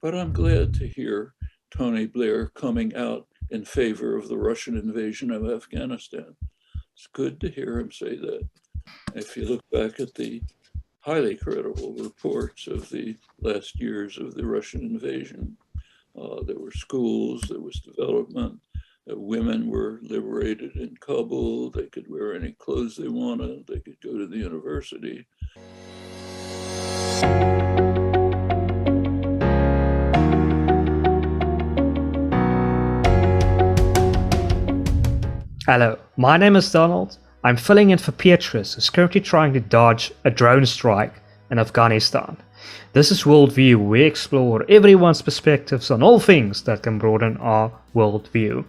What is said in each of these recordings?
But I'm glad to hear Tony Blair coming out in favor of the Russian invasion of Afghanistan. It's good to hear him say that. If you look back at the highly credible reports of the last years of the Russian invasion, there were schools, there was development, women were liberated in Kabul, they could wear any clothes they wanted, they could go to the university. Hello, my name is Donald. I'm filling in for Petrus, who's currently trying to dodge a drone strike in Afghanistan. This is WorldView. We explore everyone's perspectives on all things that can broaden our worldview.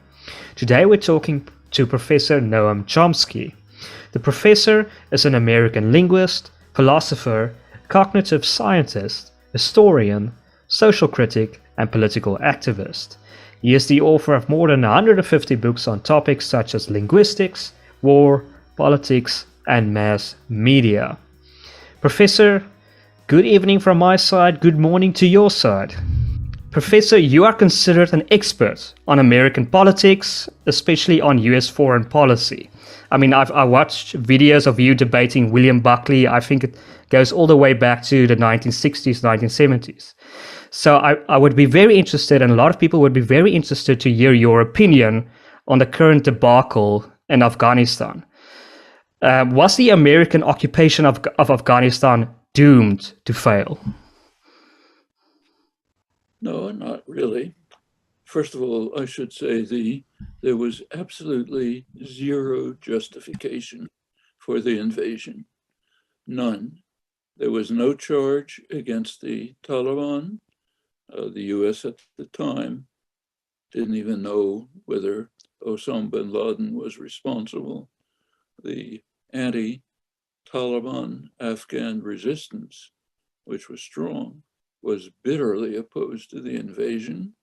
Today we're talking to Professor Noam Chomsky. The professor is an American linguist, philosopher, cognitive scientist, historian, social critic, and political activist. He is the author of more than 150 books on topics such as linguistics, war, politics, and mass media. Professor, good evening from my side, good morning to your side. Professor, you are considered an expert on American politics, especially on US foreign policy. I mean, I watched videos of you debating William Buckley. I think it goes all the way back to the 1960s, 1970s. So I would be very interested, and a lot of people would be very interested to hear your opinion on the current debacle in Afghanistan. Was the American occupation of Afghanistan doomed to fail? No, not really. First of all, I should say there was absolutely zero justification for the invasion. None. There was no charge against the Taliban. The US at the time didn't even know whether Osama bin Laden was responsible. The anti-Taliban Afghan resistance, which was strong, was bitterly opposed to the invasion.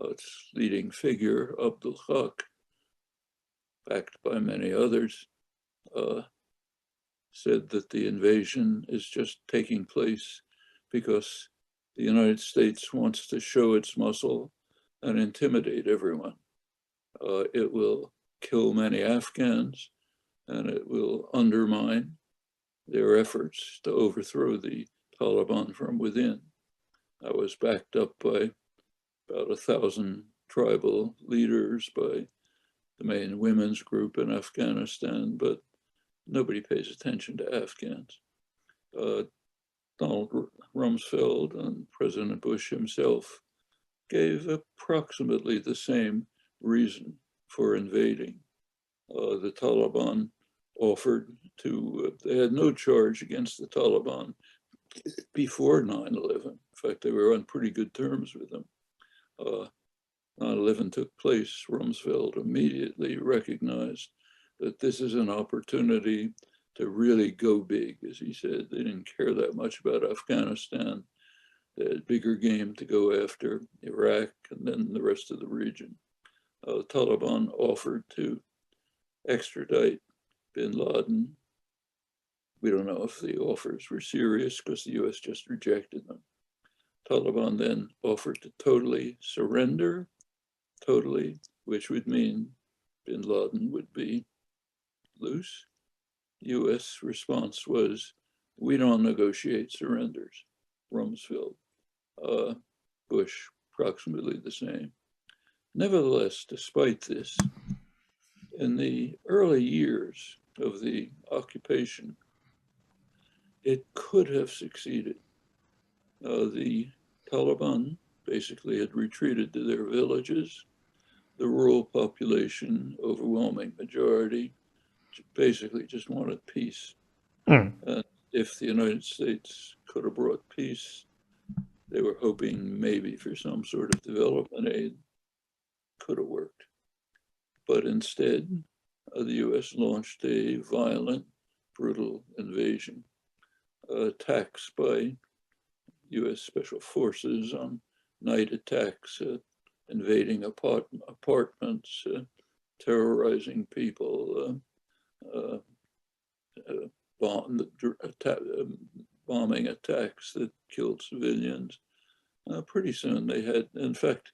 Its leading figure, Abdul Haq, backed by many others, said that the invasion is just taking place because the United States wants to show its muscle and intimidate everyone. It will kill many Afghans and it will undermine their efforts to overthrow the Taliban from within. I was backed up by about 1,000 tribal leaders, by the main women's group in Afghanistan, but nobody pays attention to Afghans. Donald Rumsfeld and President Bush himself gave approximately the same reason for invading. The Taliban offered to, they had no charge against the Taliban before 9/11. In fact, they were on pretty good terms with them. 9/11 took place. Rumsfeld immediately recognized that this is an opportunity to really go big, as he said. They didn't care that much about Afghanistan. They had bigger game to go after, Iraq, and then the rest of the region. Taliban offered to extradite bin Laden. We don't know if the offers were serious because the US just rejected them. Taliban then offered to totally surrender, which would mean bin Laden would be loose. US response was, we don't negotiate surrenders. Rumsfeld, Bush, approximately the same. Nevertheless, despite this, in the early years of the occupation, it could have succeeded. The Taliban basically had retreated to their villages. The rural population, overwhelming majority, basically just wanted peace. And if the United States could have brought peace, they were hoping maybe for some sort of development aid. Could have worked. But instead, the US launched a violent, brutal invasion. Attacks by US Special Forces on night attacks, invading apartments, terrorizing people, bombing attacks that killed civilians. pretty soon they had, in fact,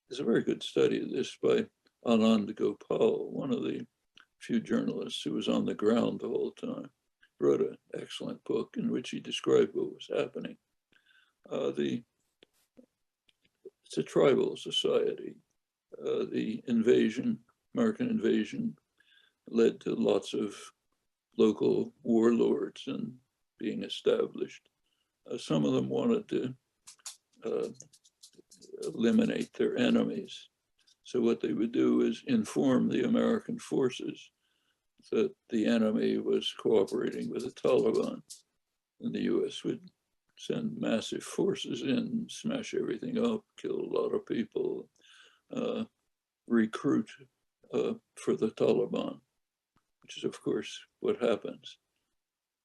there's a very good study of this by Anand Gopal, one of the few journalists who was on the ground the whole time, wrote an excellent book in which he described what was happening. It's a tribal society. The invasion, American invasion, led to lots of local warlords and being established. Some of them wanted to eliminate their enemies. So what they would do is inform the American forces that the enemy was cooperating with the Taliban, and the US would send massive forces in, smash everything up, kill a lot of people, recruit for the Taliban, which is, of course, what happens.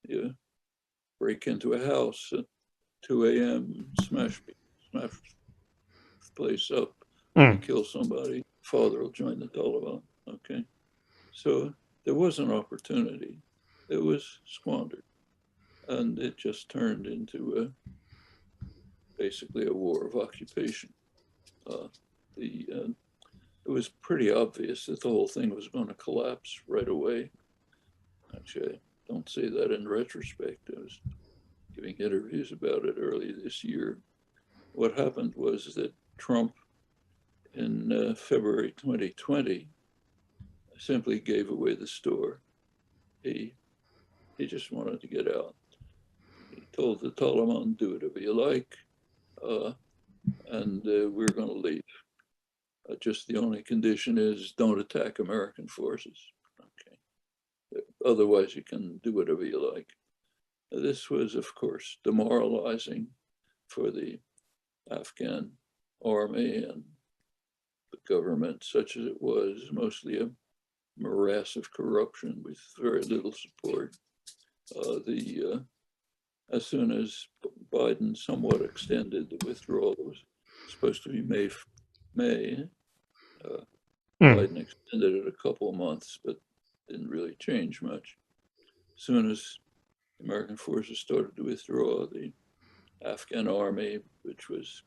You break into a house at 2 a.m., smash the place up, you kill somebody, father will join the Taliban, okay? So there was an opportunity. It was squandered. And it just turned into basically a war of occupation. It was pretty obvious that the whole thing was going to collapse right away. Actually, I don't say that in retrospect. I was giving interviews about it early this year. What happened was that Trump, in February 2020, simply gave away the store. He just wanted to get out. He told the Taliban, do whatever you like, and we're going to leave. Just the only condition is don't attack American forces. Okay. Otherwise, you can do whatever you like. This was, of course, demoralizing for the Afghan army and the government, such as it was, mostly a morass of corruption with very little support. As soon as Biden somewhat extended the withdrawal, it was supposed to be May. Biden extended it a couple of months, but didn't really change much. As soon as the American forces started to withdraw, the Afghan army, which was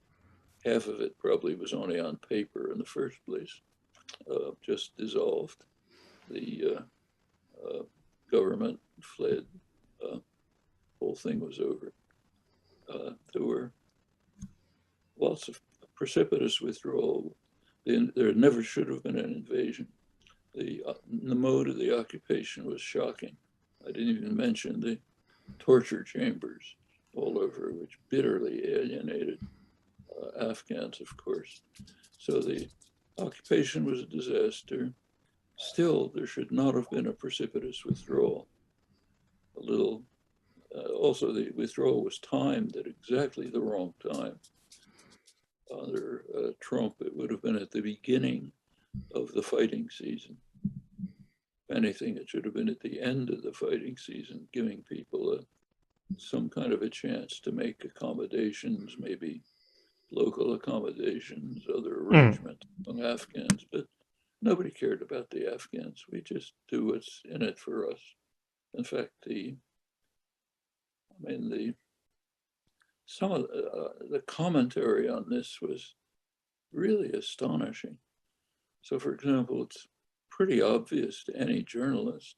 half of it probably was only on paper in the first place, just dissolved. The government fled. The whole thing was over. There were lots of precipitous withdrawal. There never should have been an invasion. The mode of the occupation was shocking. I didn't even mention the torture chambers all over, which bitterly alienated Afghans, of course. So the occupation was a disaster. Still, there should not have been a precipitous withdrawal. Also, the withdrawal was timed at exactly the wrong time. Under Trump, it would have been at the beginning of the fighting season. If anything, it should have been at the end of the fighting season, giving people some kind of a chance to make accommodations, maybe local accommodations, other arrangements among Afghans. But nobody cared about the Afghans. We just do what's in it for us. In fact, some of the commentary on this was really astonishing. So, for example, it's pretty obvious to any journalist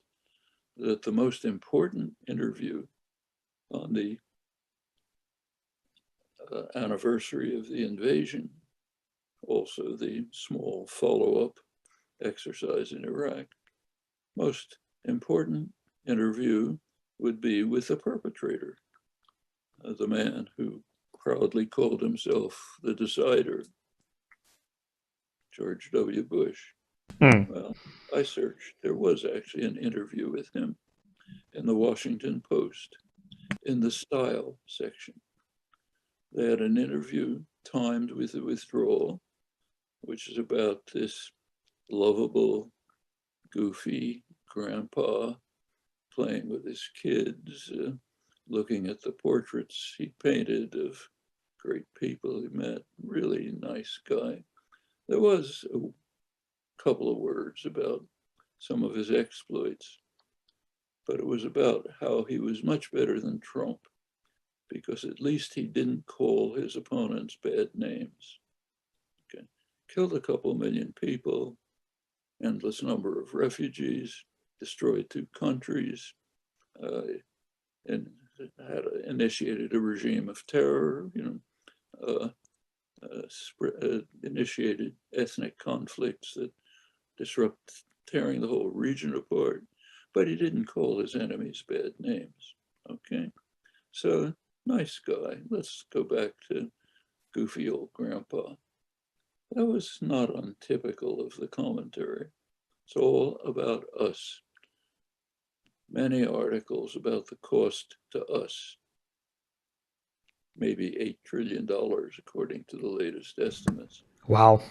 that the most important interview on the anniversary of the invasion, also the small follow-up exercise in Iraq, most important interview would be with the perpetrator, the man who proudly called himself the decider, George W. Bush. Well, I searched. There was actually an interview with him in the Washington Post in the style section. They had an interview timed with the withdrawal, which is about this lovable, goofy grandpa playing with his kids, looking at the portraits he painted of great people he met. Really nice guy. There was a couple of words about some of his exploits, but it was about how he was much better than Trump because at least he didn't call his opponents bad names. Okay. Killed a couple million people, endless number of refugees, destroyed 2 countries, and had initiated a regime of terror, initiated ethnic conflicts that disrupt, tearing the whole region apart. But he didn't call his enemies bad names. Okay, so nice guy. Let's go back to goofy old grandpa. That was not untypical of the commentary. It's all about us. Many articles about the cost to us. Maybe $8 trillion, according to the latest estimates. Wow.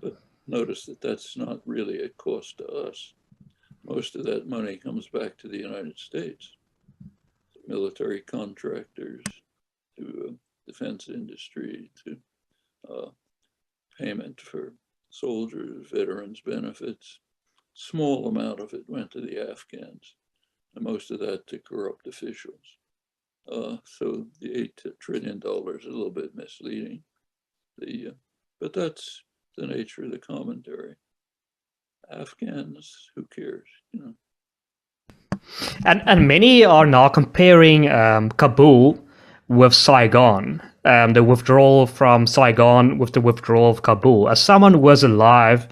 But notice that that's not really a cost to us. Most of that money comes back to the United States, to military contractors, to defense industry, to payment for soldiers, veterans benefits. Small amount of it went to the Afghans, and most of that to corrupt officials. So the $8 trillion is a little bit misleading. But that's the nature of the commentary. Afghans, who cares, And many are now comparing Kabul with Saigon, the withdrawal from Saigon with the withdrawal of Kabul. As someone who was alive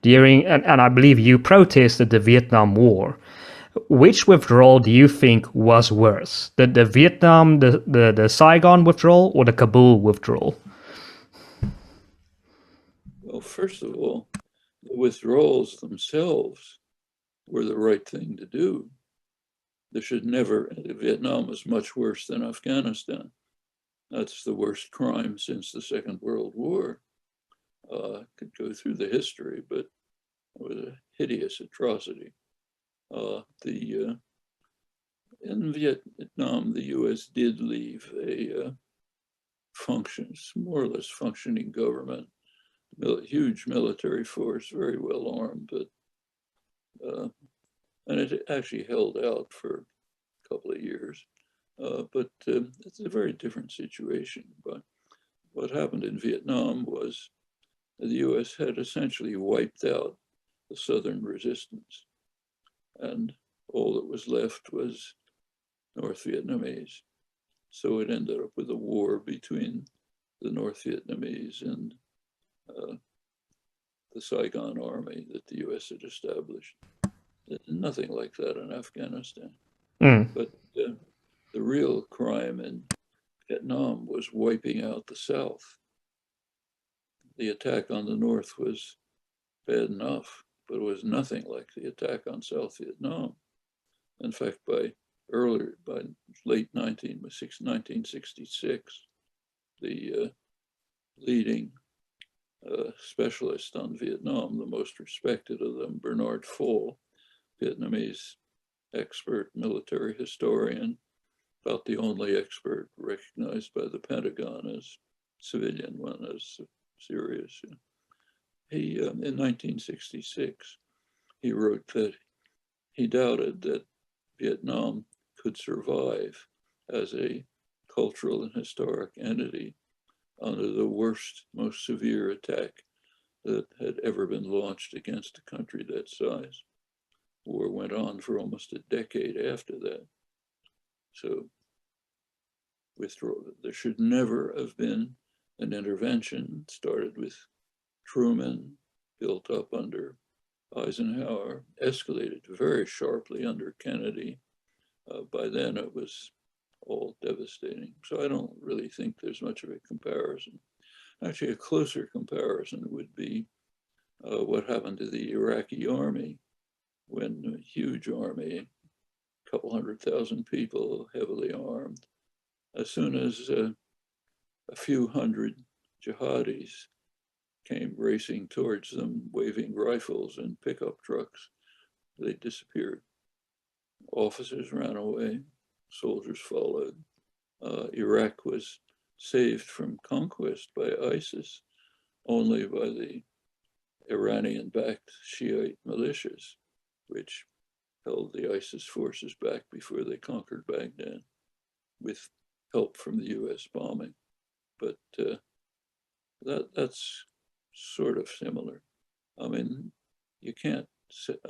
during, and I believe you protested the Vietnam War, which withdrawal do you think was worse? The Vietnam, the Saigon withdrawal, or the Kabul withdrawal? Well, first of all, the withdrawals themselves were the right thing to do. There should never, Vietnam was much worse than Afghanistan. That's the worst crime since the Second World War. Could go through the history, but it was a hideous atrocity. In Vietnam, the U.S. did leave a more or less functioning government, huge military force, very well armed, but and it actually held out for a couple of years. But it's a very different situation. But what happened in Vietnam was the U.S. had essentially wiped out the Southern resistance, and all that was left was North Vietnamese. So it ended up with a war between the North Vietnamese and the Saigon army that the U.S. had established. Nothing like that in Afghanistan. But the real crime in Vietnam was wiping out the South. The attack on the North was bad enough, but it was nothing like the attack on South Vietnam. In fact, by late 1966, the leading specialist on Vietnam, the most respected of them, Bernard Pho, Vietnamese expert, military historian, about the only expert recognized by the Pentagon as civilian one, as serious. He, in 1966, he wrote that he doubted that Vietnam could survive as a cultural and historic entity under the worst, most severe attack that had ever been launched against a country that size. War went on for almost a decade after that. So there should never have been an intervention. It started with Truman, built up under Eisenhower, escalated very sharply under Kennedy. By then it was all devastating. So I don't really think there's much of a comparison. Actually, a closer comparison would be what happened to the Iraqi army when a huge army, a couple 100,000 people, heavily armed, as soon as a few hundred jihadis came racing towards them, waving rifles and pickup trucks, they disappeared. Officers ran away, soldiers followed. Iraq was saved from conquest by ISIS only by the Iranian-backed Shiite militias, which held the ISIS forces back before they conquered Baghdad, with help from the US bombing. But that's sort of similar. I mean, you can't,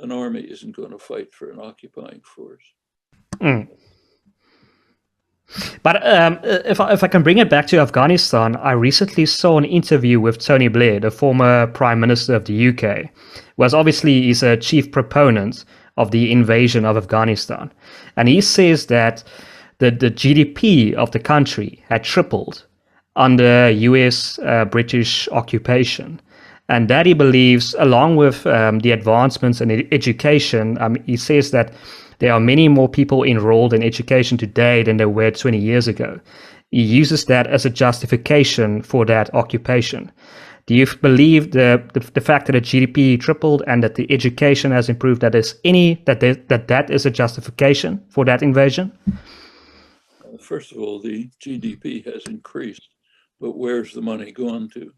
an army isn't going to fight for an occupying force. Mm. But if I can bring it back to Afghanistan, I recently saw an interview with Tony Blair, the former Prime Minister of the UK, who was obviously is a chief proponent of the invasion of Afghanistan. And he says that the GDP of the country had tripled under US British occupation. And that he believes, along with the advancements in education, he says that there are many more people enrolled in education today than there were 20 years ago. He uses that as a justification for that occupation. Do you believe the fact that the GDP tripled and that the education has improved, that is that is a justification for that invasion? First of all, the GDP has increased, but where's the money gone to?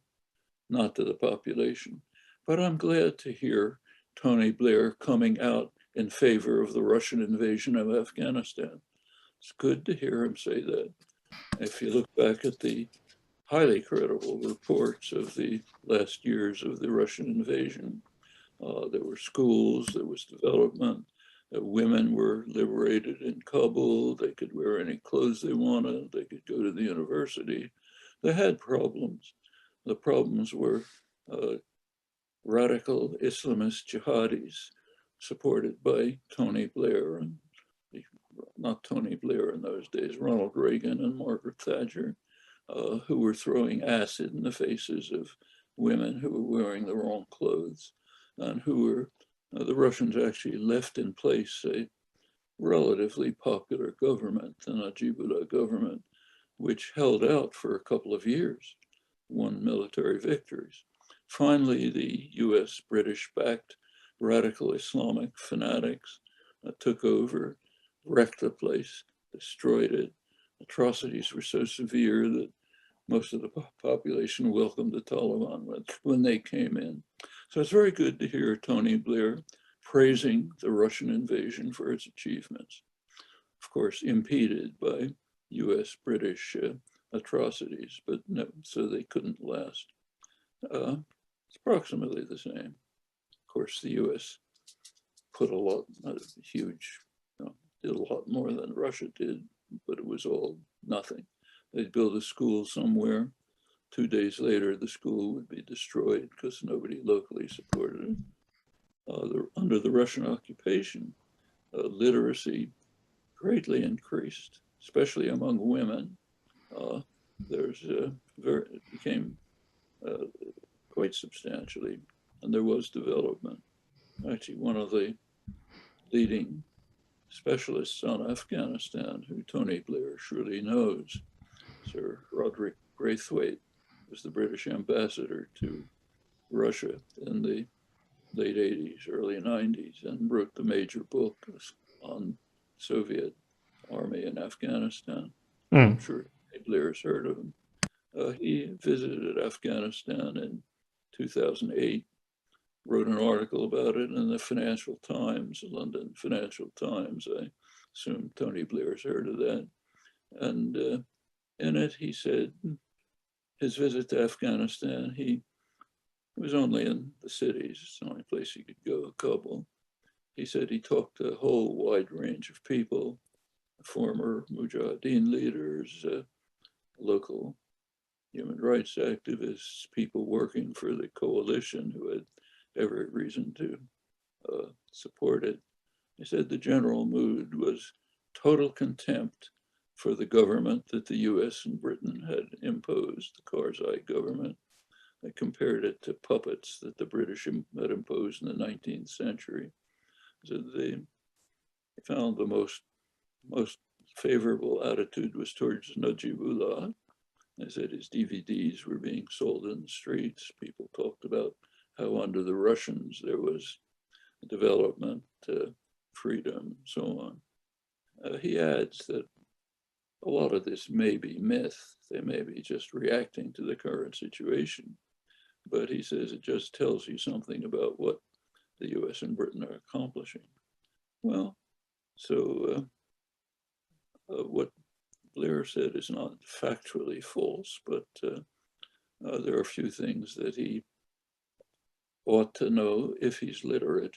Not to the population. But I'm glad to hear Tony Blair coming out in favor of the Russian invasion of Afghanistan. It's good to hear him say that. If you look back at the highly credible reports of the last years of the Russian invasion, there were schools, there was development, women were liberated in Kabul, they could wear any clothes they wanted, they could go to the university. They had problems. The problems were radical Islamist jihadis supported by Tony Blair, and not Tony Blair in those days, Ronald Reagan and Margaret Thatcher, who were throwing acid in the faces of women who were wearing the wrong clothes, and who were, the Russians actually left in place a relatively popular government, the Najibullah government, which held out for a couple of years, won military victories. Finally, the US British-backed radical Islamic fanatics took over, wrecked the place, destroyed it. Atrocities were so severe that most of the population welcomed the Taliban when they came in. So it's very good to hear Tony Blair praising the Russian invasion for its achievements. Of course, impeded by US British atrocities, but no, so they couldn't last. It's approximately the same. Of course, the US put a lot, huge, did a lot more than Russia did, but it was all nothing. They'd build a school somewhere. 2 days later, the school would be destroyed because nobody locally supported it. Under the Russian occupation, literacy greatly increased, especially among women. It became quite substantially, and there was development. Actually, one of the leading specialists on Afghanistan, who Tony Blair surely knows, Sir Roderick Braithwaite, was the British ambassador to Russia in the late 80s, early 90s, and wrote the major book on Soviet army in Afghanistan. I'm sure Blair's heard of him. He visited Afghanistan in 2008, wrote an article about it in the Financial Times, London Financial Times. I assume Tony Blair's heard of that. And in it, he said his visit to Afghanistan, he was only in the cities. It's the only place he could go, Kabul. He said he talked to a whole wide range of people, former Mujahideen leaders, local human rights activists, people working for the coalition who had every reason to support it. He said the general mood was total contempt for the government that the US and Britain had imposed, the Karzai government. They compared it to puppets that the British had imposed in the 19th century. So they found the most favorable attitude was towards Najibullah. They said his DVDs were being sold in the streets. People talked about how under the Russians there was development, freedom, so on. He adds that a lot of this may be myth. They may be just reacting to the current situation. But he says it just tells you something about what the US and Britain are accomplishing. Well, so what Blair said is not factually false, but there are a few things that he ought to know if he's literate.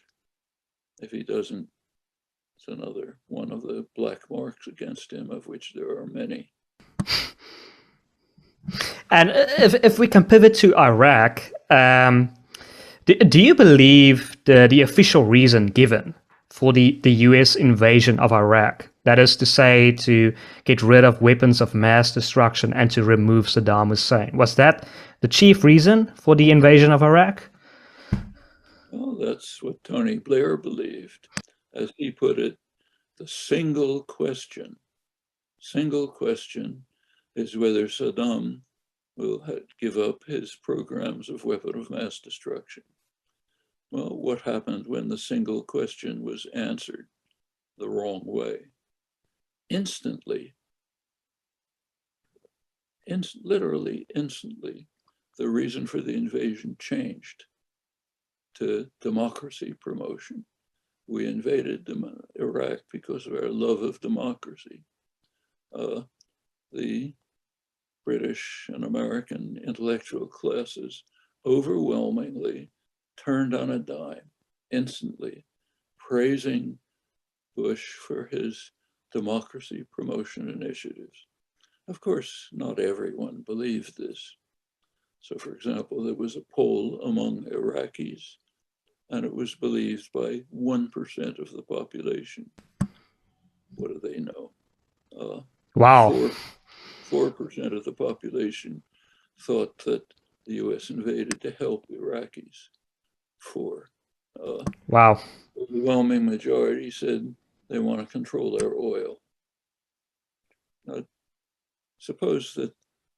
If he doesn't, it's another one of the black marks against him, of which there are many. And if we can pivot to Iraq, do you believe the official reason given for the US invasion of Iraq, that is to say, to get rid of weapons of mass destruction and to remove Saddam Hussein, was that the chief reason for the invasion of Iraq? Well, that's what Tony Blair believed. As he put it, the single question is whether Saddam will give up his programs of weapon of mass destruction. Well, what happened when the single question was answered the wrong way? Instantly, literally instantly, the reason for the invasion changed to democracy promotion. We invaded Iraq because of our love of democracy. The British and American intellectual classes overwhelmingly turned on a dime instantly, praising Bush for his democracy promotion initiatives. Of course, not everyone believed this. So, for example, there was a poll among Iraqis, and it was believed by 1% of the population. What do they know? Wow. 4% of the population thought that the US invaded to help Iraqis. Wow. The overwhelming majority said they want to control our oil. Now, suppose that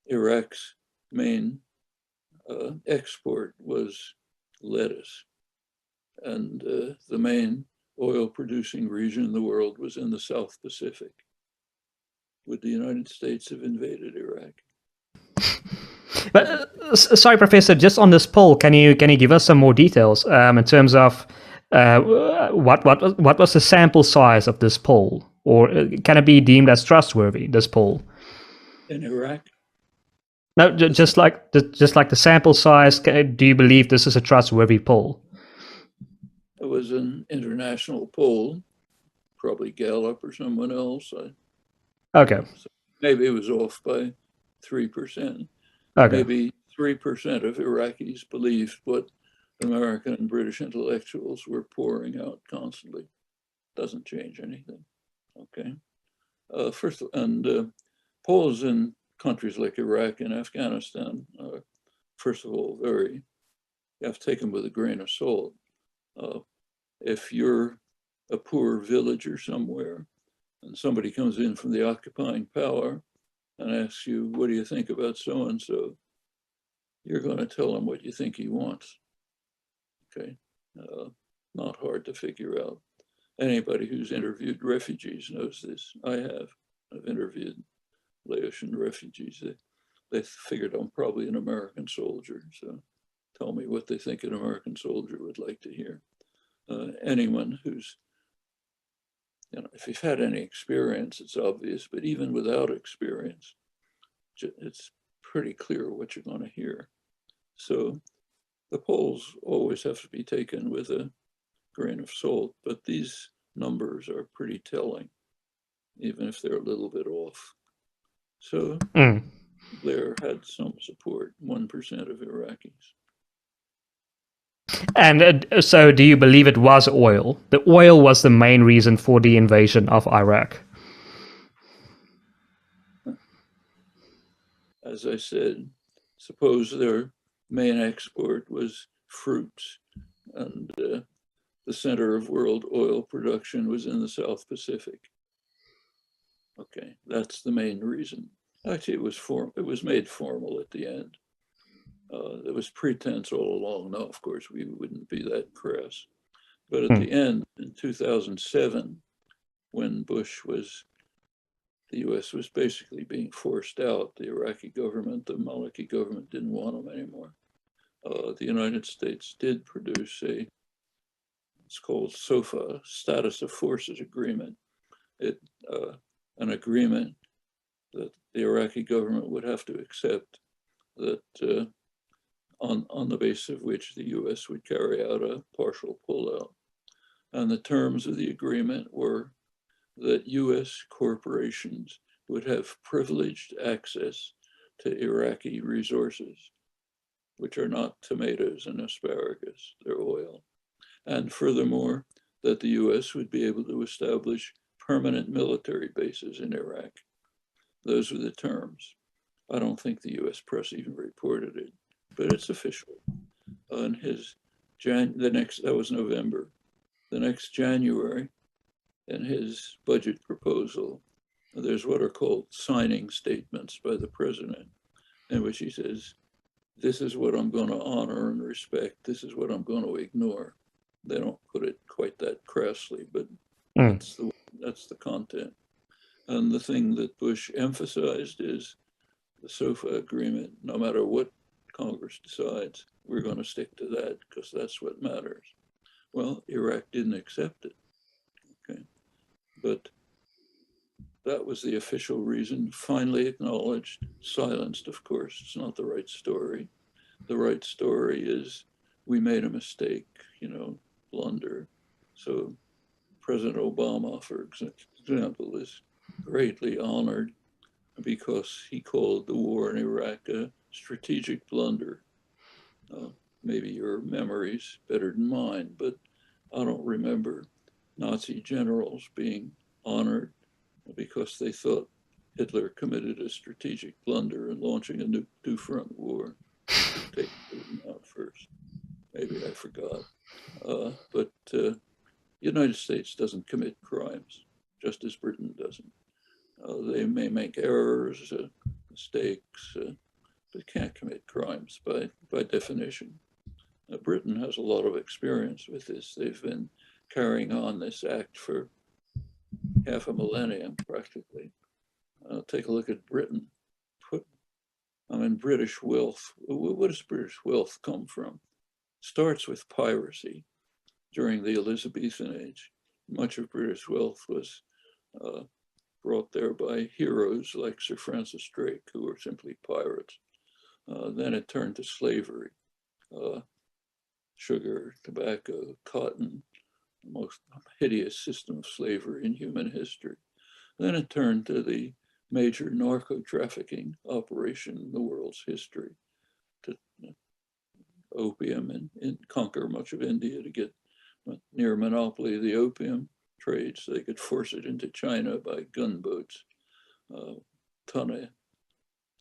Iraq's main export was lettuce, and the main oil-producing region in the world was in the South Pacific. Would the United States have invaded Iraq? But sorry, Professor, just on this poll, can you give us some more details in terms of what was the sample size of this poll, or can it be deemed as trustworthy? This poll in Iraq? No, just like the sample size. Do you believe this is a trustworthy poll? It was an international poll, probably Gallup or someone else. Okay. So maybe it was off by 3%. Okay. Maybe 3% of Iraqis believed what American and British intellectuals were pouring out constantly. Doesn't change anything. Okay. Polls in countries like Iraq and Afghanistan are, first of all, you have to take them with a grain of salt. If you're a poor villager somewhere and somebody comes in from the occupying power and asks you, what do you think about so-and-so? You're going to tell him what you think he wants. Okay, not hard to figure out. Anybody who's interviewed refugees knows this. I've interviewed Laotian refugees. They figured I'm probably an American soldier, so tell me what they think an American soldier would like to hear. Anyone who's, if you've had any experience, it's obvious, but even without experience, it's pretty clear what you're going to hear. So the polls always have to be taken with a grain of salt, but these numbers are pretty telling, even if they're a little bit off. So Blair had some support, 1% of Iraqis. And so do you believe it was oil? The oil was the main reason for the invasion of Iraq? As I said, suppose their main export was fruits, and the center of world oil production was in the South Pacific. Okay, that's the main reason. Actually, it was made formal at the end. There was pretense all along. No, of course, we wouldn't be that crass. But at the end, in 2007, when the US was basically being forced out, the Iraqi government, the Maliki government didn't want them anymore. The United States did produce it's called SOFA, Status of Forces Agreement. An agreement that the Iraqi government would have to accept that on the basis of which the US would carry out a partial pullout. And the terms of the agreement were that US corporations would have privileged access to Iraqi resources, which are not tomatoes and asparagus, they're oil. And furthermore, that the US would be able to establish permanent military bases in Iraq. Those were the terms. I don't think the US press even reported it, but it's official. On that was November. The next January, in his budget proposal, there's what are called signing statements by the president, in which he says, this is what I'm going to honor and respect. This is what I'm going to ignore. They don't put it quite that crassly, but that's the content. And the thing that Bush emphasized is the SOFA agreement. No matter what Congress decides, we're going to stick to that because that's what matters. Well, Iraq didn't accept it. Okay, but that was the official reason, finally acknowledged, silenced, of course. It's not the right story. The right story is we made a mistake, blunder. So President Obama, for example, is greatly honored because he called the war in Iraq a strategic blunder. Maybe your memory's better than mine, but I don't remember Nazi generals being honored because they thought Hitler committed a strategic blunder in launching a new front war. Take Britain out first. Maybe I forgot. But the United States doesn't commit crimes, just as Britain doesn't. They may make errors, mistakes, but can't commit crimes by definition. Britain has a lot of experience with this. They've been carrying on this act for half a millennium, practically. Take a look at Britain. British wealth. What does British wealth come from? Starts with piracy during the Elizabethan age. Much of British wealth was brought there by heroes like Sir Francis Drake, who were simply pirates. Then it turned to slavery. Sugar, tobacco, cotton, the most hideous system of slavery in human history. Then it turned to the major narco-trafficking operation in the world's history, to opium and conquer much of India to get near monopoly of the opium trade so they could force it into China by gunboats. A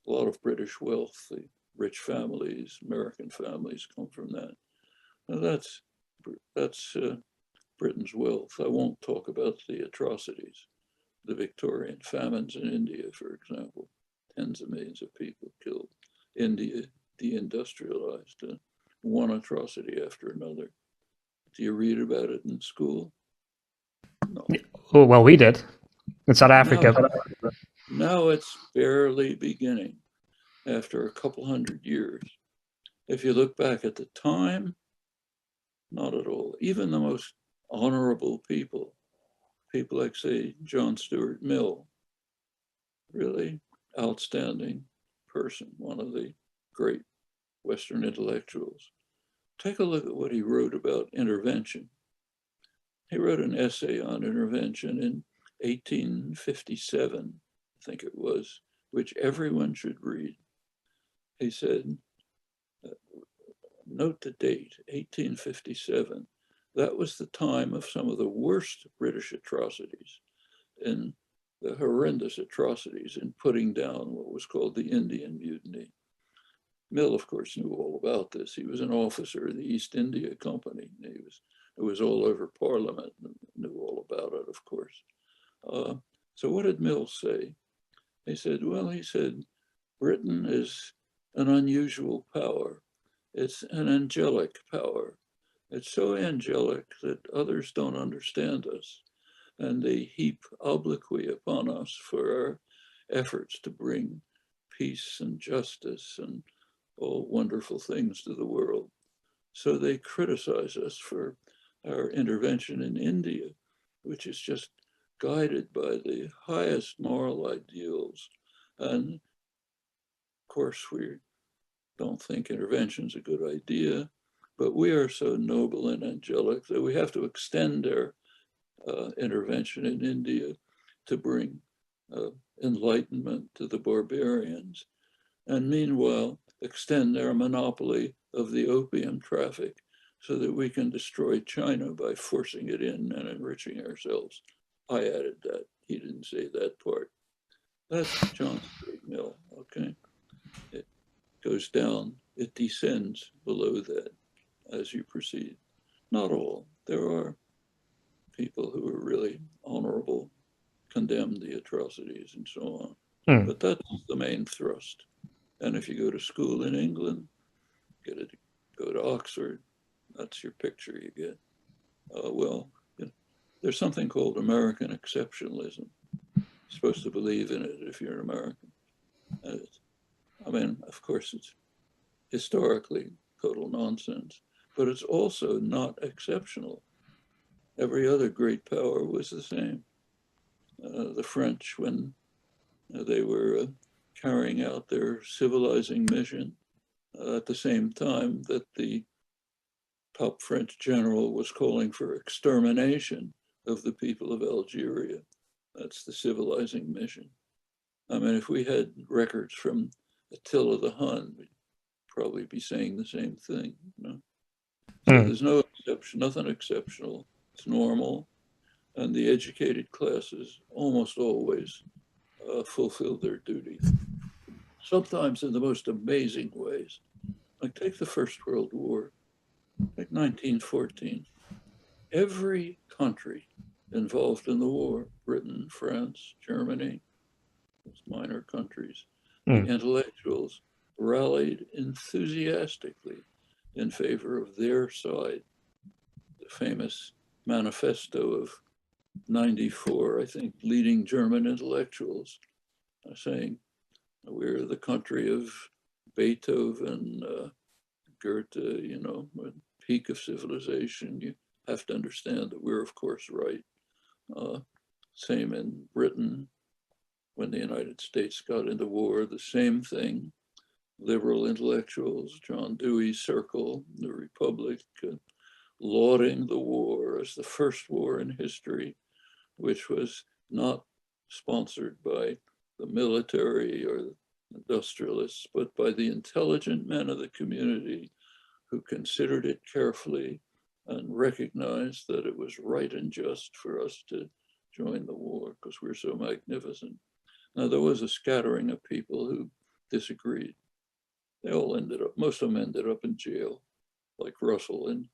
lot of British wealth, the rich families, American families come from that. Now that's Britain's wealth. I won't talk about the atrocities, the Victorian famines in India, for example. Tens of millions of people killed. India deindustrialized, one atrocity after another. Do you read about it in school? No. Oh, well, we did in South Africa. Now it's barely beginning after a couple hundred years. If you look back at the time, not at all. Even the most honorable people like, say, John Stuart Mill, really outstanding person, one of the great Western intellectuals. Take a look at what he wrote about intervention. He wrote an essay on intervention in 1857, I think it was, which everyone should read. He said, note the date, 1857. That was the time of some of the worst British atrocities and the horrendous atrocities in putting down what was called the Indian Mutiny. Mill, of course, knew all about this. He was an officer of the East India Company. It was all over Parliament and knew all about it, of course. So what did Mill say? He said, Britain is an unusual power. It's an angelic power. It's so angelic that others don't understand us, and they heap obloquy upon us for our efforts to bring peace and justice and all wonderful things to the world. So they criticize us for our intervention in India, which is just guided by the highest moral ideals And of course, we don't think intervention's a good idea, but we are so noble and angelic that we have to extend our intervention in India to bring enlightenment to the barbarians, and meanwhile extend our monopoly of the opium traffic so that we can destroy China by forcing it in and enriching ourselves. I added that. He didn't say that part. That's John's big mill, okay? It goes down, it descends below that as you proceed. Not all. There are people who are really honorable, condemn the atrocities and so on. But that's the main thrust. And if you go to school in England, go to Oxford, that's your picture you get. Well, there's something called American exceptionalism. You're supposed to believe in it if you're an American. I mean, of course, it's historically total nonsense, but it's also not exceptional. Every other great power was the same. The French, when they were carrying out their civilizing mission, at the same time that the top French general was calling for extermination of the people of Algeria. That's the civilizing mission. I mean, if we had records from Attila the Hun, we'd probably be saying the same thing. So there's no exception, nothing exceptional. It's normal. And the educated classes almost always fulfill their duty. Sometimes in the most amazing ways. Like take the First World War, like 1914. Every country involved in the war, Britain, France, Germany, those minor countries, the intellectuals rallied enthusiastically in favor of their side. The famous manifesto of 94, I think, leading German intellectuals saying, we're the country of Beethoven, Goethe, peak of civilization. You have to understand that we're, of course, right. Same in Britain, when the United States got into war, the same thing. Liberal intellectuals, John Dewey's circle, the Republic, lauding the war as the first war in history, which was not sponsored by the military or the industrialists, but by the intelligent men of the community who considered it carefully and recognized that it was right and just for us to join the war because we're so magnificent. Now, there was a scattering of people who disagreed. They all most of them ended up in jail, like Russell in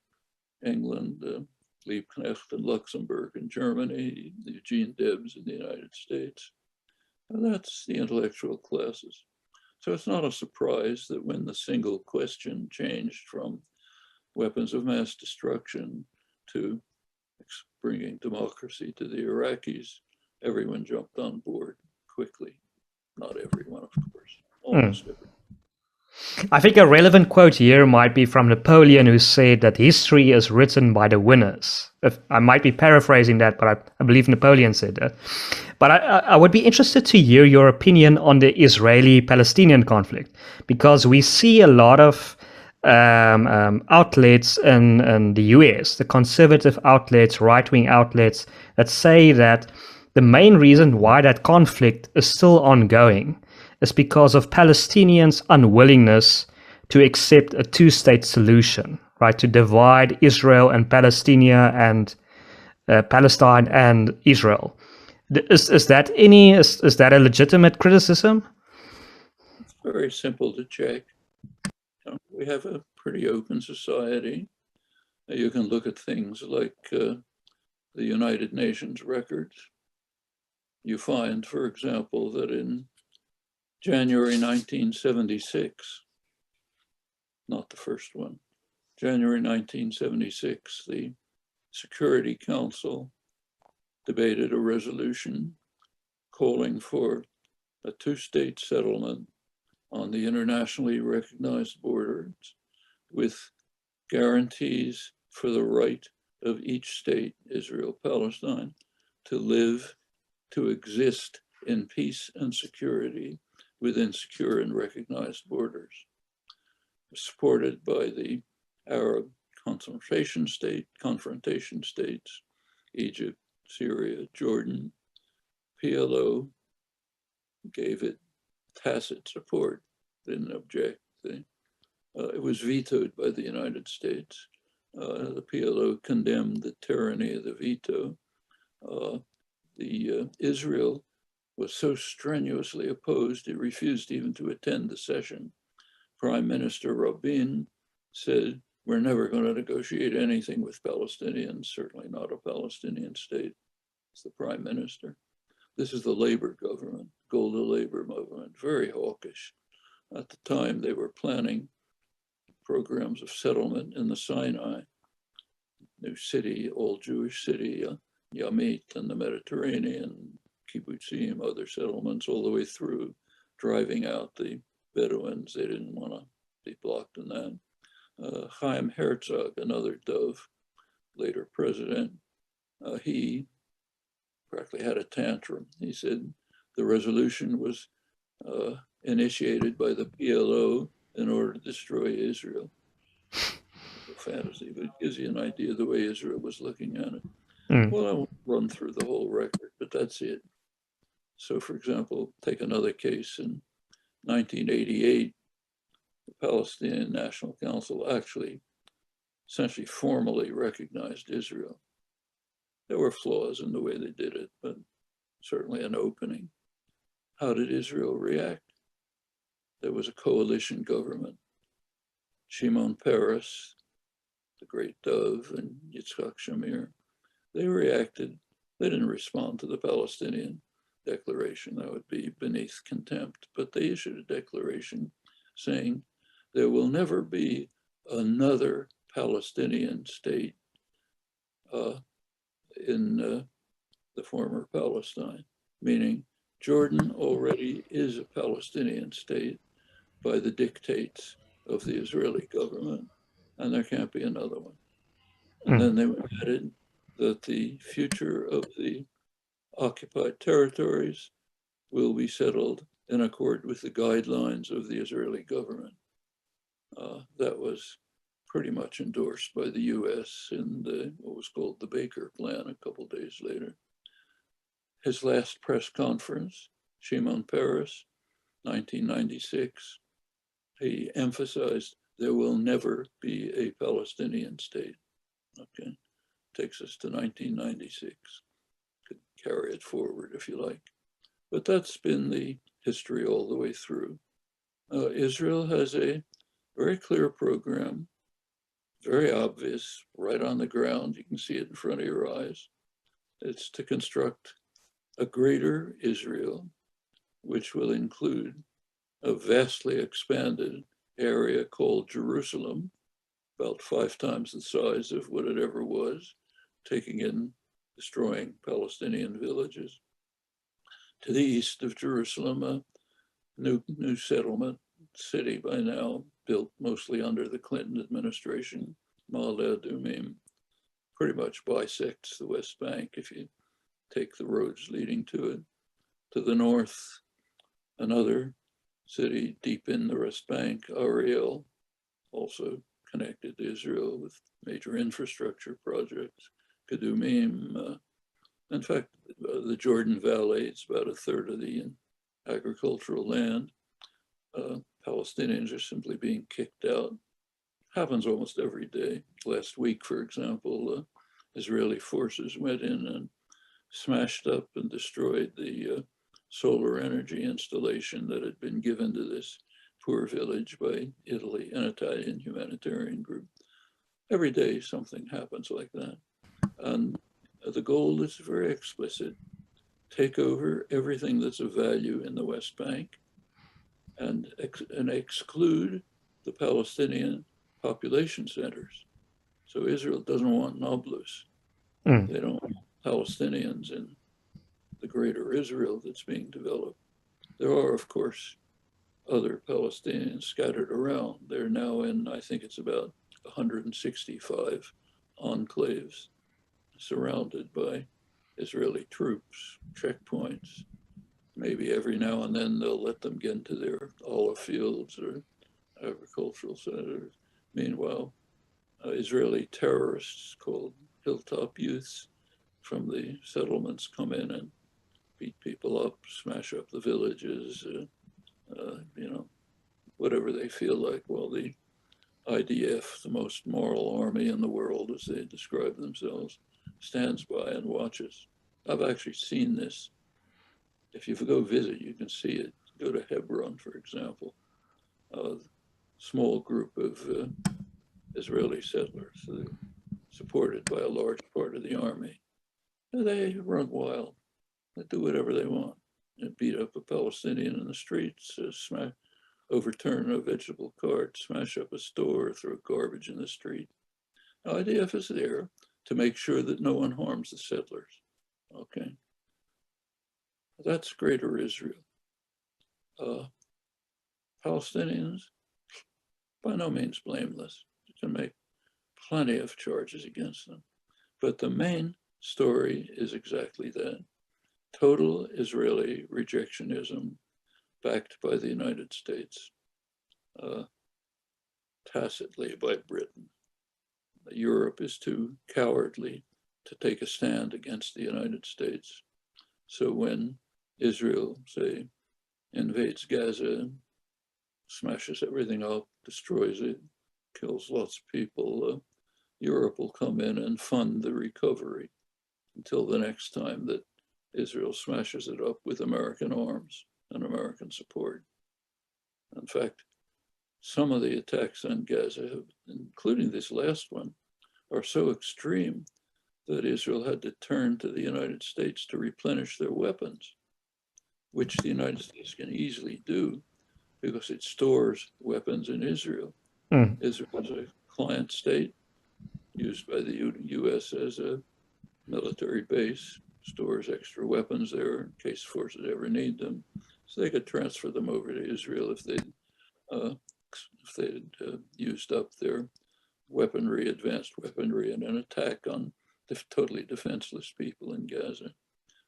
England, Liebknecht in Luxembourg in Germany, Eugene Debs in the United States. And that's the intellectual classes. So it's not a surprise that when the single question changed from weapons of mass destruction to bringing democracy to the Iraqis, everyone jumped on board quickly. Not everyone, of course, almost everyone. I think a relevant quote here might be from Napoleon, who said that history is written by the winners. I might be paraphrasing that, but I believe Napoleon said that. But I would be interested to hear your opinion on the Israeli-Palestinian conflict, because we see a lot of outlets in the US, the conservative outlets, right-wing outlets, that say that the main reason why that conflict is still ongoing is because of Palestinians' unwillingness to accept a two-state solution, right? To divide Israel and Palestine and Palestine and Israel. Is that a legitimate criticism? It's very simple to check. We have a pretty open society. You can look at things like the United Nations records. You find, for example, that in January 1976, not the first one, January 1976, the Security Council debated a resolution calling for a two-state settlement on the internationally recognized borders with guarantees for the right of each state, Israel, Palestine, to live, to exist in peace and security within secure and recognized borders, supported by the Arab confrontation states, Egypt, Syria, Jordan. PLO gave it tacit support, didn't object. It was vetoed by the United States. The PLO condemned the tyranny of the veto. Israel was so strenuously opposed, it refused even to attend the session. Prime Minister Rabin said, we're never going to negotiate anything with Palestinians, certainly not a Palestinian state. It's the prime minister. This is the labor government, Golda labor movement, very hawkish. At the time, they were planning programs of settlement in the Sinai, new city, all Jewish city, Yamit and the Mediterranean, Kibbutzim, other settlements, all the way through, driving out the Bedouins. They didn't want to be blocked in that. Chaim Herzog, another Dove, later president, he practically had a tantrum. He said the resolution was initiated by the PLO in order to destroy Israel. A fantasy, but it gives you an idea of the way Israel was looking at it. Well, I won't run through the whole record, but that's it. So, for example, take another case. In 1988, the Palestinian National Council actually essentially formally recognized Israel. There were flaws in the way they did it, but certainly an opening. How did Israel react? There was a coalition government. Shimon Peres, the great Dove, and Yitzhak Shamir, they reacted. They didn't respond to the Palestinian declaration. That would be beneath contempt. But they issued a declaration saying there will never be another Palestinian state in the former Palestine, meaning Jordan already is a Palestinian state by the dictates of the Israeli government, and there can't be another one. And then they added that the future of the occupied territories will be settled in accord with the guidelines of the Israeli government. That was pretty much endorsed by the US in what was called the Baker Plan a couple of days later. His last press conference, Shimon Peres, 1996, he emphasized there will never be a Palestinian state. Okay, takes us to 1996. Could carry it forward if you like. But that's been the history all the way through. Israel has a very clear program, very obvious, right on the ground. You can see it in front of your eyes. It's to construct a greater Israel, which will include a vastly expanded area called Jerusalem, about 5 times the size of what it ever was, taking in, destroying Palestinian villages. To the east of Jerusalem, a new settlement city by now, built mostly under the Clinton administration, Ma'ale Adumim, pretty much bisects the West Bank if you take the roads leading to it. To the north, another city deep in the West Bank, Ariel, also connected to Israel with major infrastructure projects. Kadumim, in fact, the Jordan Valley, it's about 1/3 of the agricultural land. Palestinians are simply being kicked out. Happens almost every day. Last week, for example, Israeli forces went in and smashed up and destroyed the solar energy installation that had been given to this poor village by Italy, an Italian humanitarian group. Every day something happens like that. And the goal is very explicit. Take over everything that's of value in the West Bank and exclude the Palestinian population centers. So Israel doesn't want Nablus. They don't want Palestinians in the greater Israel that's being developed. There are, of course, other Palestinians scattered around. They're now in, I think it's about 165 enclaves surrounded by Israeli troops, checkpoints. maybe every now and then they'll let them get into their olive fields or agricultural centers. Meanwhile, Israeli terrorists called hilltop youths from the settlements come in and beat people up, smash up the villages, whatever they feel like. Well, the IDF, the most moral army in the world, as they describe themselves, stands by and watches. I've actually seen this. If you go visit, you can see it. Go to Hebron, for example. A small group of Israeli settlers supported by a large part of the army. They run wild. They do whatever they want. They beat up a Palestinian in the streets, overturn a vegetable cart, smash up a store, throw garbage in the street. Now, IDF is there to make sure that no one harms the settlers. Okay. That's greater Israel. Palestinians, by no means blameless. You can make plenty of charges against them. But the main story is exactly that. Total Israeli rejectionism backed by the United States, tacitly by Britain. Europe is too cowardly to take a stand against the United States. So when Israel, say, invades Gaza, smashes everything up, destroys it, kills lots of people, Europe will come in and fund the recovery until the next time that Israel smashes it up with American arms and American support. In fact, some of the attacks on Gaza, including this last one, are so extreme that Israel had to turn to the United States to replenish their weapons, which the United States can easily do because it stores weapons in Israel. Israel is a client state used by the US as a military base, stores extra weapons there in case forces ever need them. So they could transfer them over to Israel if they'd used up their weaponry, advanced weaponry, in an attack on totally defenseless people in Gaza.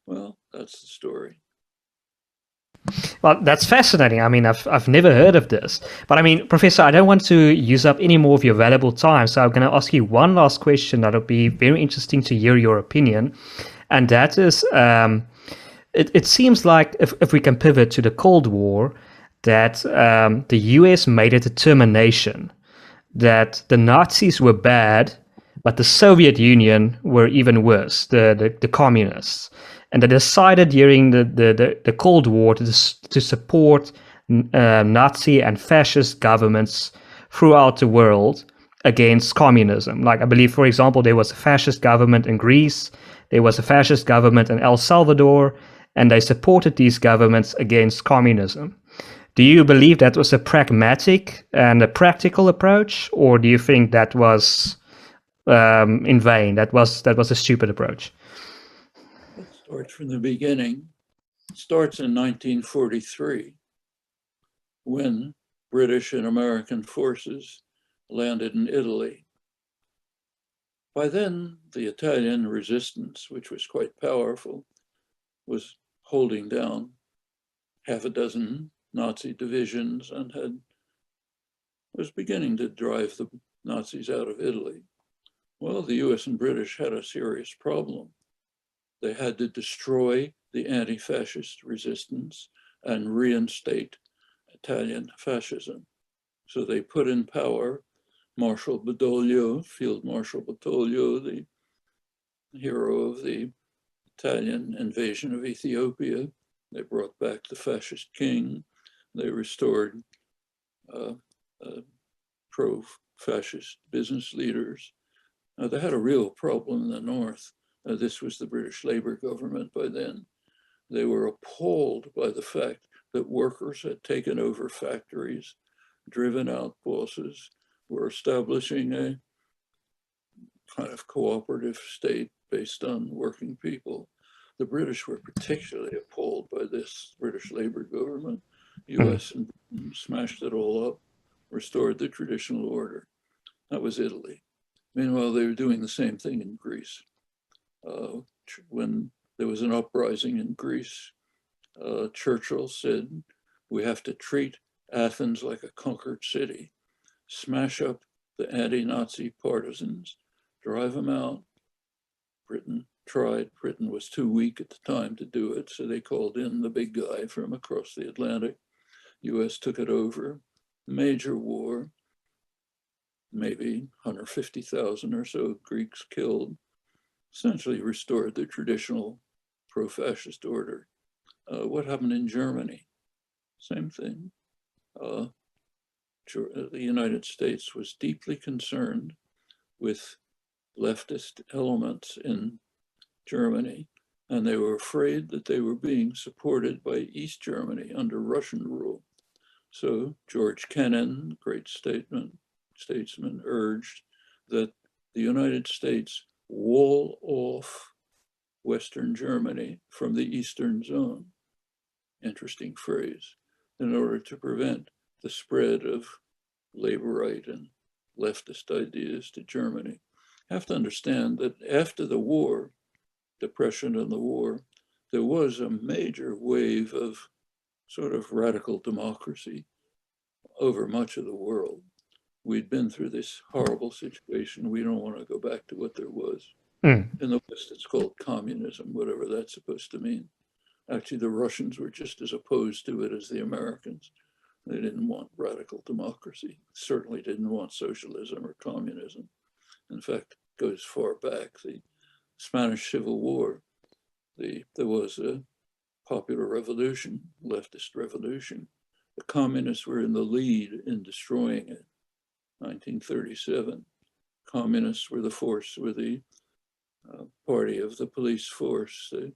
Well, that's the story. Well, that's fascinating. I mean, I've never heard of this. But I mean, Professor, I don't want to use up any more of your valuable time. So I'm going to ask you one last question that'll be very interesting to hear your opinion. And that is, it seems like if we can pivot to the Cold War, that the US made a determination that the Nazis were bad, but the Soviet Union were even worse, the communists. And they decided during the Cold War to support Nazi and fascist governments throughout the world against communism. Like, I believe, for example, there was a fascist government in Greece, there was a fascist government in El Salvador, and they supported these governments against communism. Do you believe that was a pragmatic and a practical approach, or do you think that was in vain? That was a stupid approach? Let's start from the beginning. It starts in 1943 when British and American forces landed in Italy. By then, the Italian resistance, which was quite powerful, was holding down half a dozen Nazi divisions and was beginning to drive the Nazis out of Italy. Well, the US and British had a serious problem. They had to destroy the anti-fascist resistance and reinstate Italian fascism. So they put in power Marshal Badoglio, Field Marshal Badoglio, the hero of the Italian invasion of Ethiopia. They brought back the fascist king. They restored pro-fascist business leaders. Now, they had a real problem in the north. This was the British Labour government by then. They were appalled by the fact that workers had taken over factories, driven out bosses, were establishing a kind of cooperative state based on working people. The British were particularly appalled by this British Labour government. US and Britain smashed it all up, restored the traditional order. That was Italy. Meanwhile, they were doing the same thing in Greece. When there was an uprising in Greece, Churchill said, we have to treat Athens like a conquered city, smash up the anti-Nazi partisans, drive them out. Britain tried. Britain was too weak at the time to do it, so they called in the big guy from across the Atlantic. US took it over. Major war, maybe 150,000 or so Greeks killed, essentially restored the traditional pro-fascist order. What happened in Germany? Same thing. The United States was deeply concerned with leftist elements in Germany, and they were afraid that they were being supported by East Germany under Russian rule. So George Kennan, great statesman, urged that the United States wall off Western Germany from the Eastern zone. Interesting phrase. In order to prevent the spread of labor-right and leftist ideas to Germany. You have to understand that after the war, depression and the war, there was a major wave of sort of radical democracy over much of the world. We'd been through this horrible situation. We don't want to go back to what there was. In the West, it's called communism, whatever that's supposed to mean. Actually, the Russians were just as opposed to it as the Americans. They didn't want radical democracy, certainly didn't want socialism or communism. In fact, it goes far back. The Spanish Civil War, there was a popular revolution, leftist revolution. The communists were in the lead in destroying it. 1937, communists were the party of the police force, the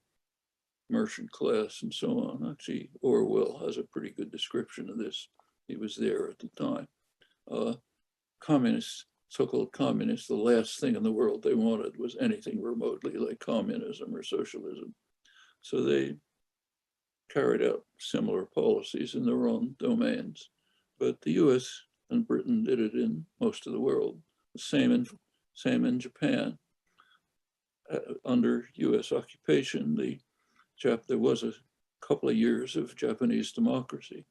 merchant class, and so on. Actually, Orwell has a pretty good description of this. He was there at the time. Communists, so-called communists, the last thing in the world they wanted was anything remotely like communism or socialism. So they carried out similar policies in their own domains. But the US and Britain did it in most of the world. The same in Japan. Under US occupation, there was a couple of years of Japanese democracy.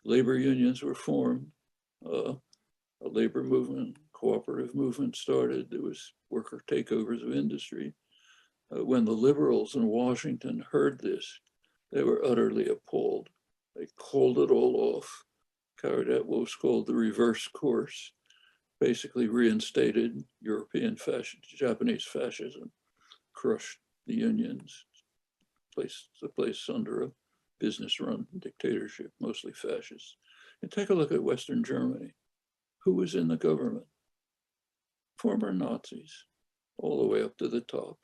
Labor unions were formed, a labor movement, cooperative movement started. There was worker takeovers of industry. When the liberals in Washington heard this, they were utterly appalled. They called it all off, carried out what was called the reverse course, basically reinstated Japanese fascism, crushed the unions, placed the place under a business-run dictatorship, mostly fascist. And take a look at Western Germany. Who was in the government? Former Nazis, all the way up to the top.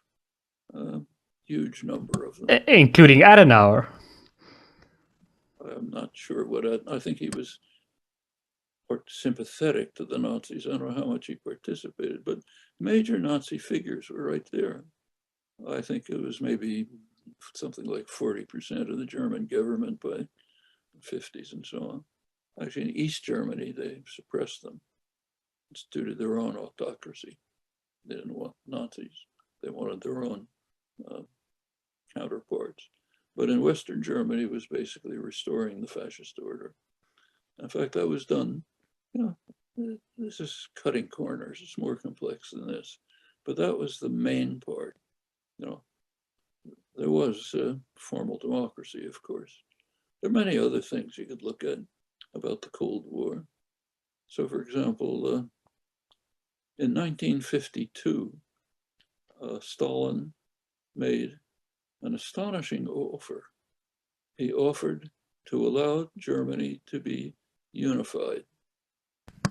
Huge number of them. Including Adenauer. I'm not sure I think he was sympathetic to the Nazis. I don't know how much he participated, but major Nazi figures were right there. I think it was maybe something like 40% of the German government by the 50s and so on. Actually, in East Germany, they suppressed them. It's due to their own autocracy. They didn't want Nazis. They wanted their own counterparts. But in Western Germany, it was basically restoring the fascist order. In fact, that was done, this is cutting corners. It's more complex than this. But that was the main part. There was formal democracy, of course. There are many other things you could look at about the Cold War. So, for example, in 1952, Stalin made an astonishing offer. He offered to allow Germany to be unified.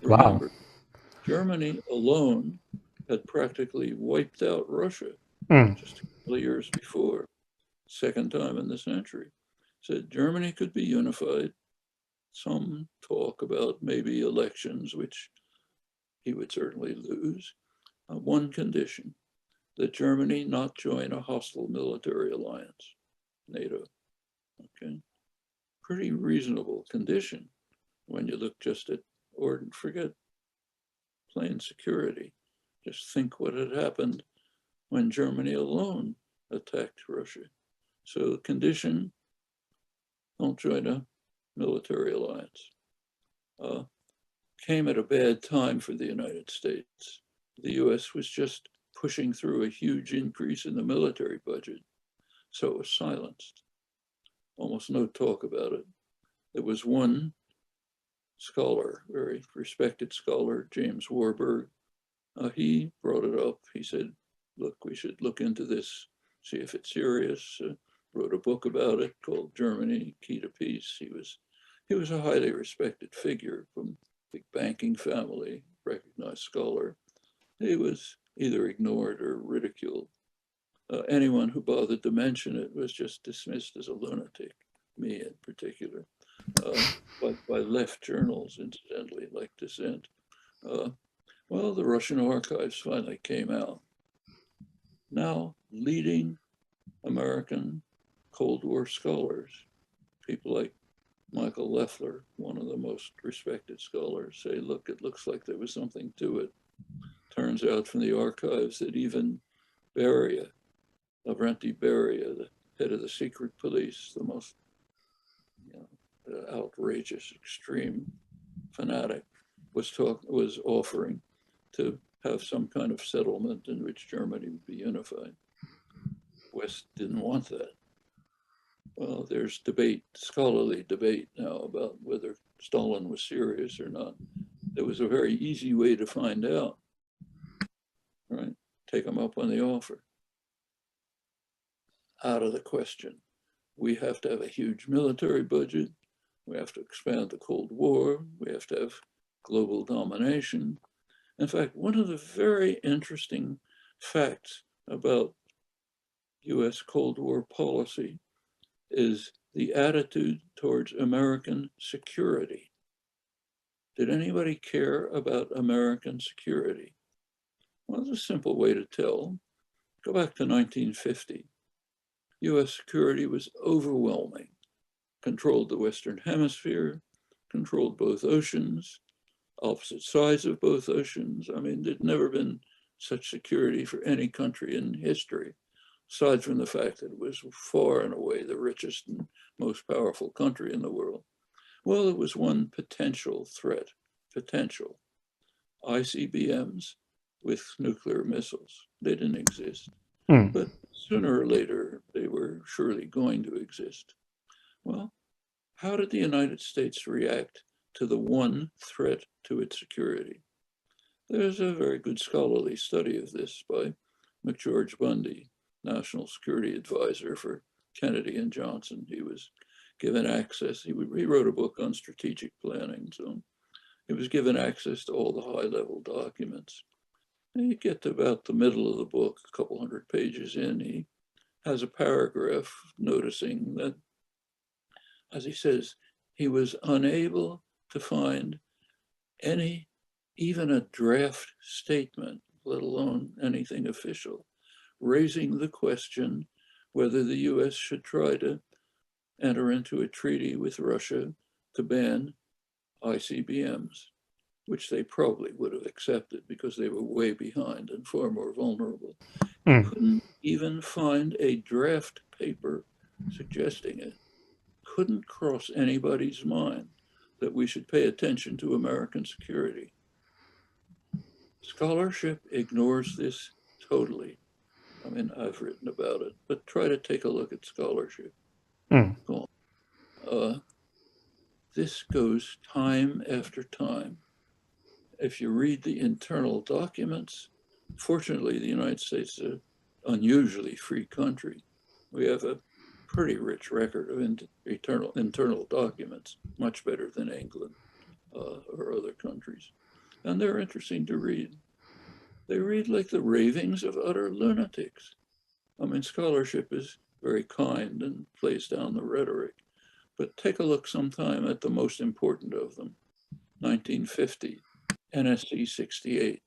Remember, Germany alone had practically wiped out Russia just a couple of years before, second time in the century. Said Germany could be unified. Some talk about maybe elections, which he would certainly lose. One condition, that Germany not join a hostile military alliance, NATO. Okay, pretty reasonable condition when you look just at, or forget plain security. Just think what had happened when Germany alone attacked Russia. So the condition don't join a military alliance. Came at a bad time for the United States. The US was just pushing through a huge increase in the military budget, so it was silenced. Almost no talk about it. There was one scholar, very respected scholar, James Warburg. He brought it up. He said, look, we should look into this, see if it's serious. Wrote a book about it called Germany, Key to Peace. He was a highly respected figure from a big banking family, recognized scholar. He was either ignored or ridiculed. Anyone who bothered to mention it was just dismissed as a lunatic, me in particular, by left journals, incidentally, like Dissent. Well, the Russian archives finally came out. Now, leading American Cold War scholars, people like Michael Leffler, one of the most respected scholars, say, look, it looks like there was something to it. Turns out from the archives that even Beria, Lavrenti Beria, the head of the secret police, the most outrageous, extreme fanatic, was offering to have some kind of settlement in which Germany would be unified. West didn't want that. Well, there's debate, scholarly debate now about whether Stalin was serious or not. There was a very easy way to find out, right? Take him up on the offer. Out of the question. We have to have a huge military budget. We have to expand the Cold War. We have to have global domination. In fact, one of the very interesting facts about US Cold War policy is the attitude towards American security. Did anybody care about American security? Well, there's a simple way to tell. Go back to 1950. US security was overwhelming, controlled the Western Hemisphere, controlled both oceans, opposite sides of both oceans. I mean, there'd never been such security for any country in history, aside from the fact that it was far and away the richest and most powerful country in the world. Well, it was one potential threat, potential. ICBMs with nuclear missiles. They didn't exist. But sooner or later, they were surely going to exist. Well, how did the United States react to the one threat to its security? There's a very good scholarly study of this by McGeorge Bundy, National Security Advisor for Kennedy and Johnson. He was given access. He wrote a book on strategic planning, so he was given access to all the high-level documents. And you get to about the middle of the book, a couple hundred pages in, he has a paragraph noticing that, as he says, he was unable to find any, even a draft statement, let alone anything official, raising the question whether the US should try to enter into a treaty with Russia to ban ICBMs, which they probably would have accepted because they were way behind and far more vulnerable. He couldn't even find a draft paper suggesting it. Couldn't cross anybody's mind that we should pay attention to American security. Scholarship ignores this totally. I mean, I've written about it, but try to take a look at scholarship. This goes time after time. If you read the internal documents, fortunately, the United States is an unusually free country. We have a pretty rich record of internal documents, much better than England or other countries. And they're interesting to read. They read like the ravings of utter lunatics. I mean, scholarship is very kind and plays down the rhetoric, but take a look sometime at the most important of them, 1950. NSC 68,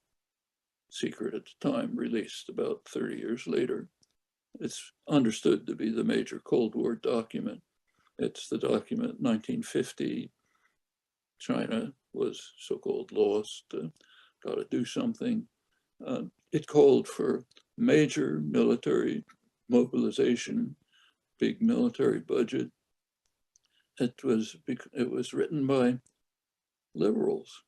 secret at the time, released about 30 years later. It's understood to be the major Cold War document. It's the document 1950, China was so-called lost, got to do something. It called for major military mobilization, big military budget. it was written by liberals.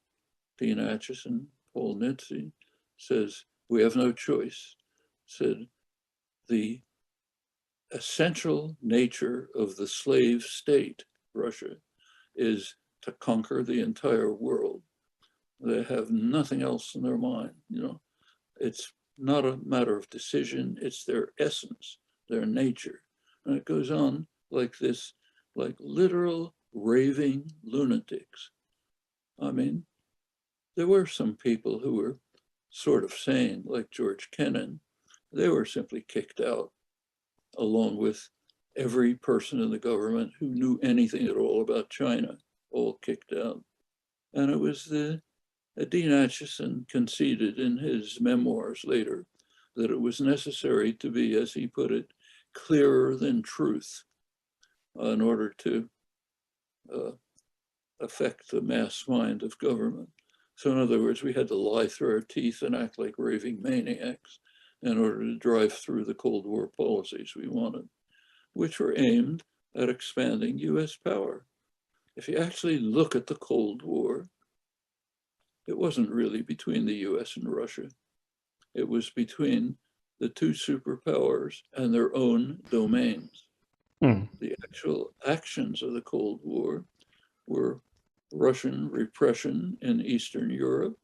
Dean Acheson, Paul Nitze says, we have no choice, said the essential nature of the slave state, Russia, is to conquer the entire world. They have nothing else in their mind, It's not a matter of decision, it's their essence, their nature. And it goes on like this, like literal raving lunatics. I mean, there were some people who were sort of sane, like George Kennan. They were simply kicked out, along with every person in the government who knew anything at all about China, all kicked out. And it was Dean Acheson conceded in his memoirs later that it was necessary to be, as he put it, clearer than truth in order to affect the mass mind of government. So in other words, we had to lie through our teeth and act like raving maniacs in order to drive through the Cold War policies we wanted, which were aimed at expanding US power. If you actually look at the Cold War, it wasn't really between the US and Russia. It was between the two superpowers and their own domains. The actual actions of the Cold War were Russian repression in Eastern Europe,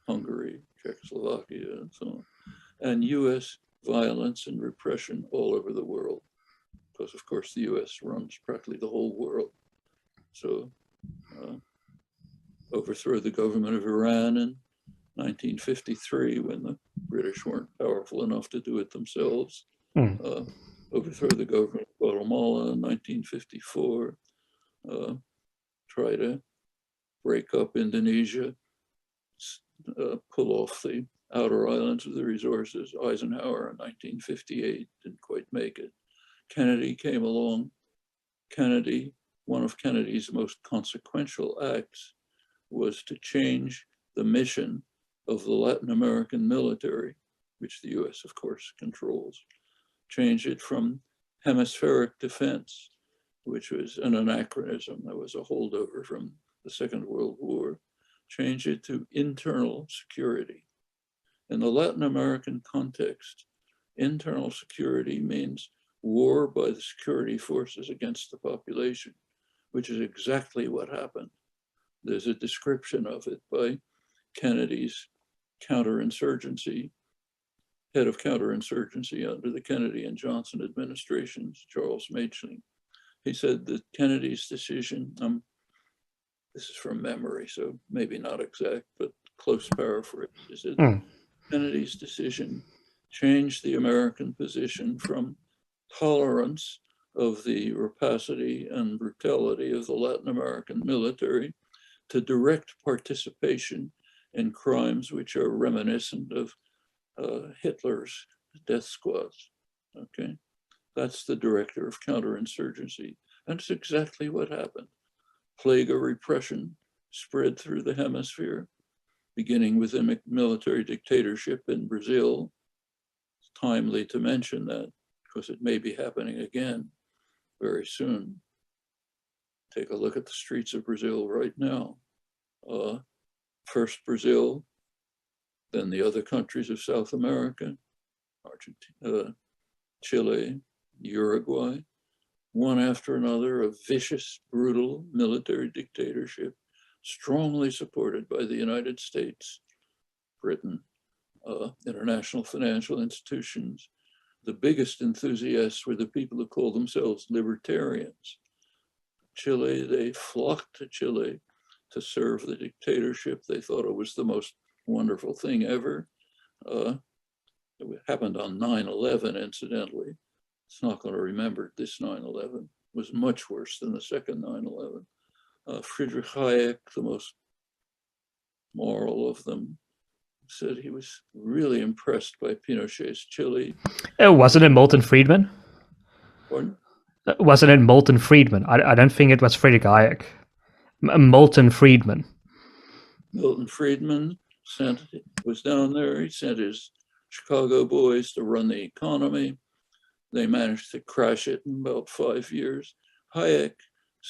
Hungary, Czechoslovakia, and so on, and US violence and repression all over the world. Because, of course, the US runs practically the whole world. So, overthrow the government of Iran in 1953 when the British weren't powerful enough to do it themselves. Overthrow the government of Guatemala in 1954. Try to break up Indonesia, pull off the outer islands of the resources. Eisenhower in 1958 didn't quite make it. Kennedy came along. One of Kennedy's most consequential acts was to change the mission of the Latin American military, which the US, of course, controls. Change it from hemispheric defense, which was an anachronism, that was a holdover from the Second World War. Change it to internal security. In the Latin American context, internal security means war by the security forces against the population, which is exactly what happened. There's a description of it by Kennedy's counterinsurgency, head of counterinsurgency under the Kennedy and Johnson administrations, Charles Machling. He said that Kennedy's decision, this is from memory, so maybe not exact, but close paraphrase, is that Kennedy's decision changed the American position from tolerance of the rapacity and brutality of the Latin American military to direct participation in crimes which are reminiscent of Hitler's death squads. Okay, that's the director of counterinsurgency. And it's exactly what happened. Plague of repression spread through the hemisphere, beginning with a military dictatorship in Brazil. It's timely to mention that because it may be happening again very soon. Take a look at the streets of Brazil right now. First Brazil, then the other countries of South America, Argentina, Chile, Uruguay, one after another, a vicious, brutal military dictatorship, strongly supported by the United States, Britain, international financial institutions. The biggest enthusiasts were the people who call themselves libertarians. Chile, they flocked to Chile to serve the dictatorship. They thought it was the most wonderful thing ever. It happened on 9/11, incidentally. It's not going to remember this 9/11. It was much worse than the second 9/11. Friedrich Hayek, the most moral of them, said he was really impressed by Pinochet's Chile. Wasn't it Milton Friedman? Pardon? Wasn't it Milton Friedman? I don't think it was Friedrich Hayek. Milton Friedman. Milton Friedman was down there. He sent his Chicago boys to run the economy. They managed to crash it in about 5 years. Hayek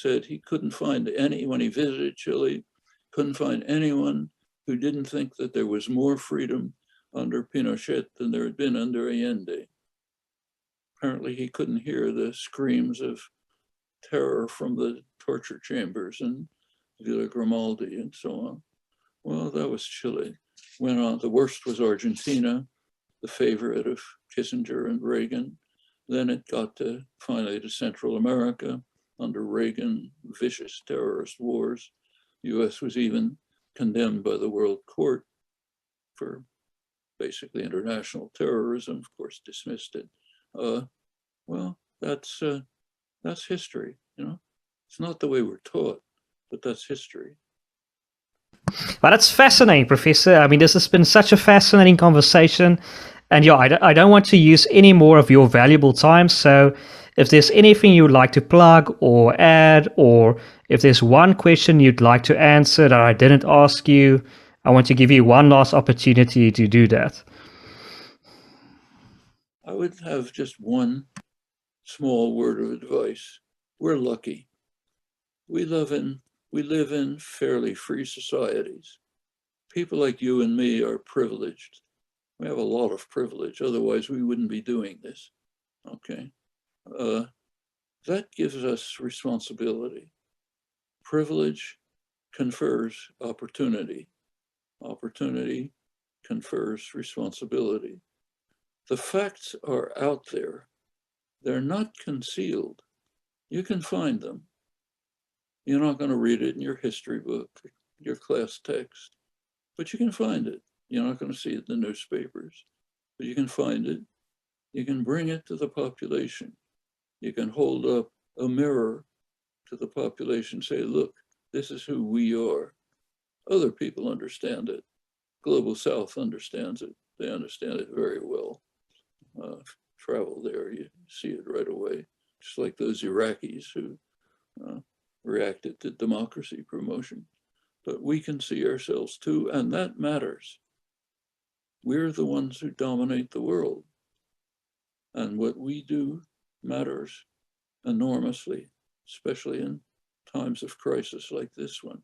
said he couldn't find when he visited Chile, couldn't find anyone who didn't think that there was more freedom under Pinochet than there had been under Allende. Apparently he couldn't hear the screams of terror from the torture chambers in Villa Grimaldi and so on. Well, that was Chile. Went on, the worst was Argentina, the favorite of Kissinger and Reagan. Then it got finally to Central America under Reagan, vicious terrorist wars. The US was even condemned by the World Court for basically international terrorism, of course, dismissed it. Well, that's history, you know. It's not the way we're taught, but that's history. Well, that's fascinating, Professor. I mean, this has been such a fascinating conversation. And yeah, I don't want to use any more of your valuable time. So if there's anything you would like to plug or add, or if there's one question you'd like to answer that I didn't ask you, I want to give you one last opportunity to do that. I would have just one small word of advice. We're lucky. We live in fairly free societies. People like you and me are privileged. We have a lot of privilege, otherwise we wouldn't be doing this, okay? That gives us responsibility. Privilege confers opportunity. Opportunity confers responsibility. The facts are out there. They're not concealed. You can find them. You're not going to read it in your history book, your class text, but you can find it. You're not going to see it in the newspapers, but you can find it. You can bring it to the population. You can hold up a mirror to the population, say, look, this is who we are. Other people understand it. Global South understands it. They understand it very well. Travel there, you see it right away. Just like those Iraqis who reacted to democracy promotion. But we can see ourselves too, and that matters. We're the ones who dominate the world. And what we do matters enormously, especially in times of crisis like this one.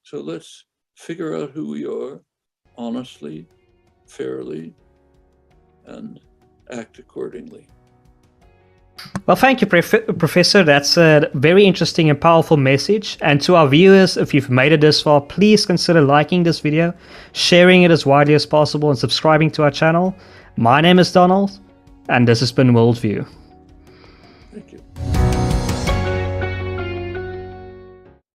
So let's figure out who we are honestly, fairly, and act accordingly. Well, thank you, Professor. That's a very interesting and powerful message. And to our viewers, if you've made it this far, please consider liking this video, sharing it as widely as possible, and subscribing to our channel. My name is Donald, and this has been WorldView. Thank you.